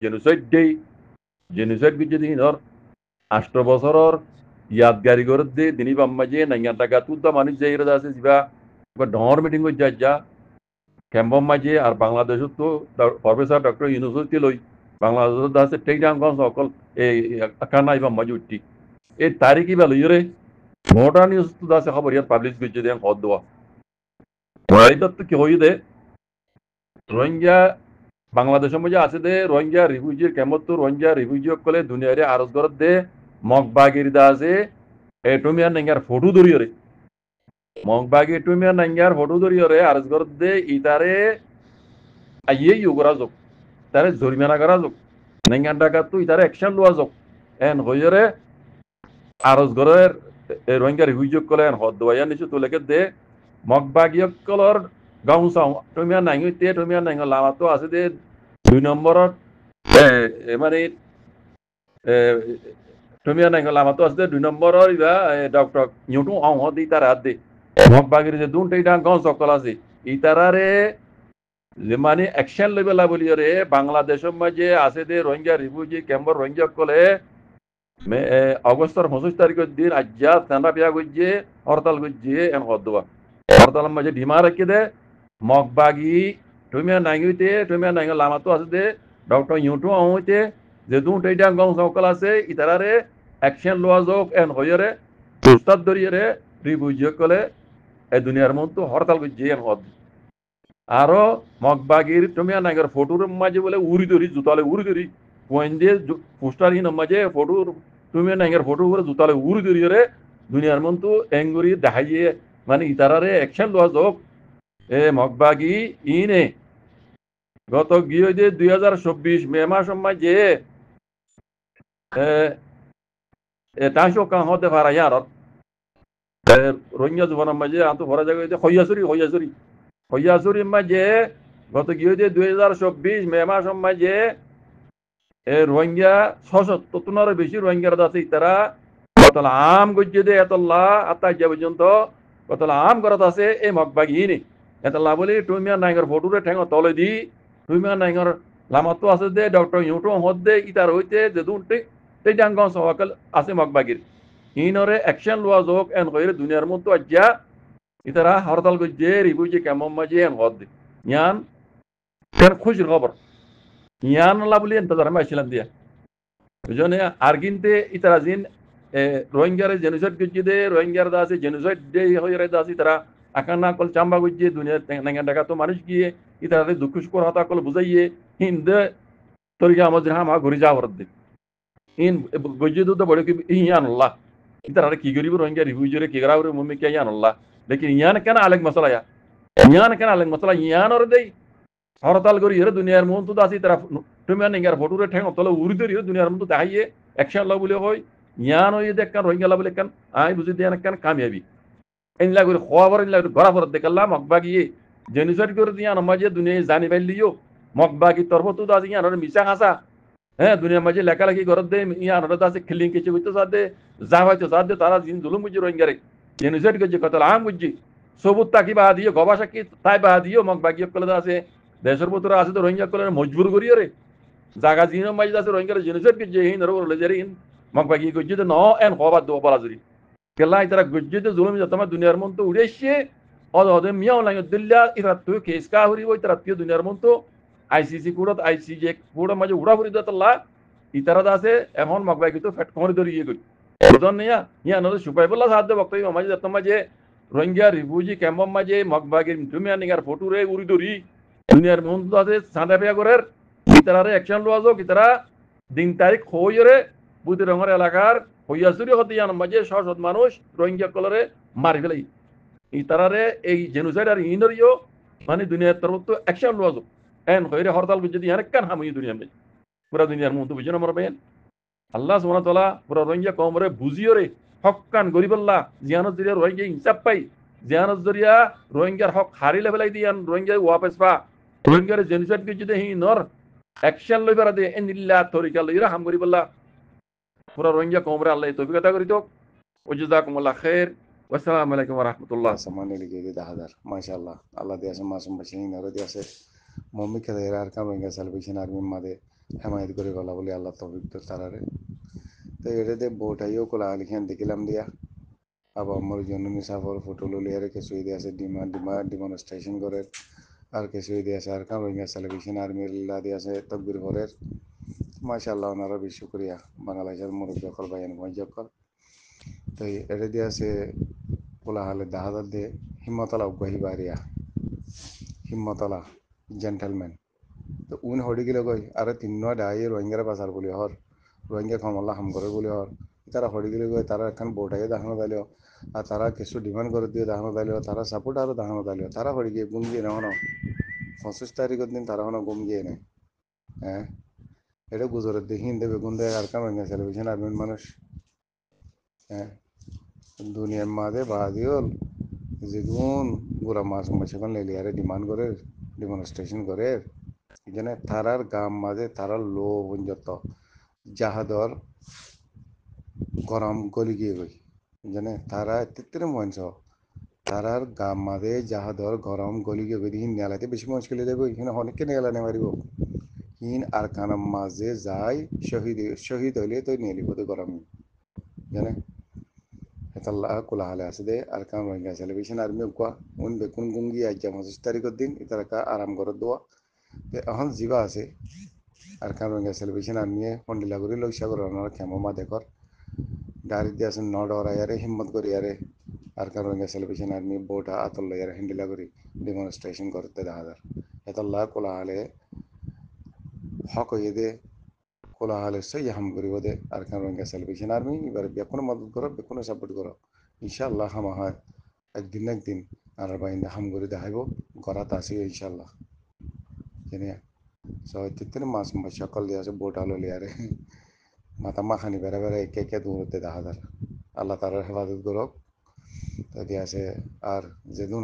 Genocide দেই genocide গিয়ে দিন ওর 8 বছরের ইয়াদগারি করে দে দিনী বাম্মা যে নাইয়া টাকা তুদ্দা মানুষ যে এরা আছে যা ডর মিটিং করে যা ক্যাম্পম মাঝে আর বাংলাদেশত তো প্রফেসর ডক্টর ইউনুসতি লই বাংলাদেশত আছে টেকডাঙ্গন সকল এই কানাই বাম্মা উঠি এই তারিখই বেলো ইরে মডার্ন নিউজ তো আছে খবর ইয়ার পাবলিশ করছে দেন হদ দেওয়া এইটা তো কি হই দে রোহিঙ্গা বাংলাদেশের মধ্যে আছে দে রোহিঙ্গা রিফিউজির কেমত তো রোহিঙ্গা রিফিউজি কলে দুনিয়ারে আরজ গরত দে মগবাগির দা আছে এটমিয়া নেঙ্গার ফটো ধরিয়রে মগবাগি এটমিয়া নেঙ্গার ফটো ধরিয়রে আরজ গরত দে ইতারে আইয়ে ইউগরা যোগ তারে জরিমানা করা যোগ নেঙ্গার টাকা তো ইতারে অ্যাকশন লওয়া যোগ এন হইরে আরজ গরের রোহিঙ্গা রিফিউজি কলে এন হদ দেওয়া নিচে তোলেকে দে মগবাগি কলর গাঁও চাও টমিয়া নাইঙ তে টমিয়া নাইঙ লামাতো আছে দে 2 নম্বরত মানে টমিয়া নাইঙ লামাতো আছে দে 2 নম্বরর ইবা ডক্টর নিউটু আও দি তার হাত দে মগবাগির যে দুন টেইডা গাঁও সকল আছে ইতারারে যে মানে অ্যাকশন লেভেলা বলিয়রে বাংলাদেশের মাঝে আছে দে রোহিঙ্গা রিফিউজি ক্যাম্পর রোহিঙ্গা কলে অগস্টর 25 তারিখের দিন আজ্জা তান্ডা বিয়া গজ্জে হরতাল গজ্জে এন হদবা হরতালের মাঝে ঢিমা রেখে দে মগবাগি টমিয়া নাইতে টমিয়া নাইঙ্গ লামাতো আছে দে ডক্টর ইউটু হইতে যে দুন টেইডা গাঁও সকল আছে ইতারারে অ্যাকশন লওয়া যোগ এন হইরে উস্তাদ ধরিয়ে রিফিউজি কলে এই দুনিয়ার মতো হরতাল গজ্জে এন হদ আরো মগবাগির টমিয়া নাইগের ফটোর মাঝে বলে উড়ি ধরি জুতালে উড়ি ধরি পয়েন্ট দিয়ে পোস্টার হিন মাঝে ফটো টমিয়া নাইগের ফটো করে জুতালে উড়ি ধরি রে দুনিয়ার মতো এঙ্গুরি দেখাইয়ে মানে ইতারারে অ্যাকশন লওয়া যোগ মগবাগি ইনে গত গিয়ে যে 2024 মে মাস মাঝে তাইশো কাঁ হতে পারা ইয়ার রোহিঙ্গা জীবনের মাঝে আন্ত ভরা জায়গায় হইয়াছড়ির মাঝে গত গিয়ে যে 2024 মে মাস মাঝে রোহিঙ্গা 670 বেশি রোহিঙ্গার আছে তারা কতলা আম গজ্জে দে এতল্লা আত্মা পর্যন্ত কতলা আম করত আছে এই মগবাগিনি এতলা বলি টুমিয়া নাইগর ফটোরে ঠেঙ তলে দি টুমিয়া নাইগর লামাতো আছে দে ডক্টর ইউটো হদ দে ইতার হইতে যে দুটি তেজাঙ্গ সকল আছে মগবাগির ইনরে অ্যাকশন লওয়া যোগ এন কইরে দুনিয়ার মতো আজ্জা ইতারা হরতাল গজ্জে রিফিউজি ক্যাম্প মাঝে এন হদ ইয়ান কেন খুশির খবর ইয়ান লা বলি এন্তজার আমি আসছিলাম দিয়া বুঝনে আর কিনতে ইতারা জিন রোহিঙ্গারে জেনোসাইড গজ্জে দে রোহিঙ্গার দা আছে জেনোসাইড দে হইরে দা আছে তারা আকানা কল চাম্বা গজ্জে দুনিয়া নাঙ্গা টাকা তো মানুষ গিয়ে ইতারে দুঃখ শুকর হতা কল বুঝাইয়ে হিন্দে তরিকা আমাদের হামা ঘুরে যাওয়ার দে ইন গজ্জে তো বড় কি ইয়ান আল্লাহ ইতারা কি গরিব রোহিঙ্গা রিফিউজিরে কি গরাউরে মুম্মি কে ইয়ান আল্লাহ लेकिन ইয়ান কেন আলেক মশলা ইয়ান কেন আলেক মশলা ইয়ান ওর দেই হরতাল করি হেরে দুনিয়ার মন তো আসি তারা তুমি নিঙ্গার ফটোরে ঠেং তলে উড়ি ধরি দুনিয়ার মন তো দেখাইয়ে অ্যাকশন লাভ বলে হয় ইয়ান ওই দেখ কান রোহিঙ্গা লাভ বলে কান আই বুঝি দেন কান কামিয়াবি এনলা করে খবর এনলা গড়া ফর দেখাল্লা মগবাগিয়ে জেনোসাইড করে দিয়া নমাজে দুনিয়া জানি পাইলিও মগবাগি তরফ তো আসি ইয়ান মিশা খাসা হ্যাঁ দুনিয়ার মাঝে লেখালেখি করে দে ইয়ান আছে খিলিং কিছু হইতে সাথে যা হয়তো সাথে তারা জিন জুলুম বুঝি রোহিঙ্গারে জেনোসাইড করছে কত আম বুঝছি সবুত তাকি বা দিও গবাসা কি তাই বা দিও মগবাগি কলে আছে দেশের ভিতরে আছে তো রোহিঙ্গা কলে মজবুর করিও রে জাগা জিন মাঝে আছে রোহিঙ্গার জেনোসাইড করছে হিন রো লেজারি হিন মগবাগি করছে তো ন এন হবার দো বলাজুরি কেলা তারা গজ্জে তো জুলুম তোমার দুনিয়ার মন তো উড়েছে অদে মিয়াও লাগে দিল্লা ইরা তো কেস কা হরি ওই তারা তুই দুনিয়ার মন তো আইসিসি কুড়ত আইসিজে কুড় মাঝে উড়া ফুরি দাতল্লা ইতারা আছে এখন মগবাগি তো ফেট কমরি ধরি ইয়ে করি বুঝন নিয়া ইয়া নলে সুপাই বলা সাহায্য বক্তব্য মাঝে যত মাঝে রোহিঙ্গা রিফিউজি ক্যাম্প মাঝে মগবাগির তুমিয়া নিগার ফটোরে উড়ি ধরি দুনিয়ার মন তো আছে সাঁদা পেয়া করে ইতারারে অ্যাকশন লওয়া যাক ইতারা দিন তারিখ হইরে বুদ্ধি রঙের এলাকার হইয়াছুরি হতে ইয়ান মাঝে শত মানুষ রোহিঙ্গা কলরে মারি ফেলাই ইতারারে এই জেনোসাইড আর ইনরিও মানে দুনিয়ার তরফ তো অ্যাকশন লওয়া যাক এন হইরে হরতাল যদি ইয়ান কান হামই দুনিয়া মে পুরা দুনিয়ার মন তো বুঝে না মর বেন আল্লাহ সুবহানাহু ওয়া তাআলা পুরা রোহিঙ্গা কওমরে বুঝিও রে হক্কান গরিবাল্লাহ জিয়ানত জরিয়া রোহিঙ্গা ইনসাফ পাই জিয়ানত জরিয়া রোহিঙ্গার হক হারি লেভেলাই দিয়ান রোহিঙ্গা ওয়াপস পা রোহিঙ্গার জেনোসাইড কে যদি হি নর অ্যাকশন লইবার দে ইনিল্লাহ তরিকা লইরা হাম গরিবাল্লাহ পুরা রোহিঙ্গা কওমরে আল্লাহ তৌফিক আতা করি তো ওয়াজাকুমুল্লাহ খাইর ওয়াসসালামু আলাইকুম ওয়া রাহমাতুল্লাহ সামানে লিখে দে হাজার মাশাআল্লাহ আল্লাহ দিয়াছে মাসুম বাসিনী নরে দিয়াছে মম্মি কে দেরার কাম এঙ্গা সালভেশন আর্মি মাদে হেমায়ত করে গলা বলে আল্লাহ তৌফিক তো তারারে। তো এটাতে বউটাইও কোলা লিখান দেখিলাম দিয়া আবার আমার জননী সাফর ফটো লিয়ারে কিছু দিয়ে আছে ডিমনস্ট্রেশন করে আর কিছু দিয়ে আছে আর কারণ সেলিব্রেশন আর্মির লীলা দিয়ে আছে তকবির ভরের মাশাআল্লাহ ওনারা বেশ শুক্রিয়া বাংলাদেশের মুরব্বী অকল বাইন মহিজ অকল। তো এটা দিয়ে আছে কোলাহালে দাহাদার দিয়ে হিম্মতলা উগাহি বাড়িয়া হিম্মতলা জেন্টেলম্যান। তো উন হরি গেলে কই আরে তিন ডাই রোহিঙ্গারা বাজার বলি হর রোহিঙ্গা কমল্লা হাম করে বলি হর তারা হরি গেলে কই তারা এখন বোটাই দেখানো দিলেও আর তারা কিছু ডিমান্ড করে দিয়ে দেখানো দিলেও তারা সাপোর্ট আরও দেখানো দিলেও তারা হরি গিয়ে গুম গিয়ে নেওয়া 25 তারিখের দিন তারা হনো গুম গিয়ে নেয়। হ্যাঁ এটা গুজরের দেখি দেবে গুন দেয় আর কাম সেলিব্রেশন আর্মির মানুষ। হ্যাঁ দুনিয়ার মাঝে বাদিওল যেগুন গোড়া মাছ মাছেখন লেলিয়ারে ডিমান্ড করে ডিমনস্ট্রেশন করে এখানে তারার গাম মাঝে তারার লো পর্যন্ত জাহাদর গরম গলি গিয়ে গই জানে তারা তিত্তিরে মঞ্চ তারার গাম মাঝে জাহাদর গরম গলি গিয়ে গই হিন নেলাতে বেশি মুশকিল হয়ে যাবে এখানে অনেককে নেলা নেমারিব হিন আর কানাম মাঝে যাই শহীদ শহীদ হইলে তো নিয়ে লিব তো গরম জানে হেতাল্লাহ কোলাহালে আছে দে আর কাম রোহিঙ্গা সেলিব্রেশন আর্মি কোয়া উন বেকুন গুঙ্গি আজ 25 তারিখের দিন ইতারা কা আরাম করে দোয়া এখন জিবা আছে আর কাম রোহিঙ্গা সেলিব্রেশন আর্মি হন্ডিলাগুড়ি লইসা করে ওনারা খেমো মা দেখর গাড়ি দিয়ে আছেন নডর আয়ারে হিম্মত করি আরে আর কাম রোহিঙ্গা সেলিব্রেশন আর্মি বোটা আতল লইয়ারে হন্ডিলাগুড়ি ডেমনস্ট্রেশন করতে দেখা যায় হেতাল্লাহ কোলাহালে হক হইয়ে দে কোলাহালে সই হাম করিব দে আর কাম রোহিঙ্গা সেলিব্রেশন আর্মি এবার বেকুনো মদত করো বেকুনো সাপোর্ট করো ইনশাআল্লাহ হামা হয় একদিন না একদিন আর বাইন্দা হাম করে দেখাইব গড়াত আছে ইনশাআল্লাহ জানিয়া তিন মাছ মাছ সকাল দিয়ে আছে বোট আলো লিয়ারে মাথা মাখানি বেড়া বেড়া একে একে দৌড়তে দেখা যায় আল্লাহ তার হেফাজত করক তাই আছে আর যেদিন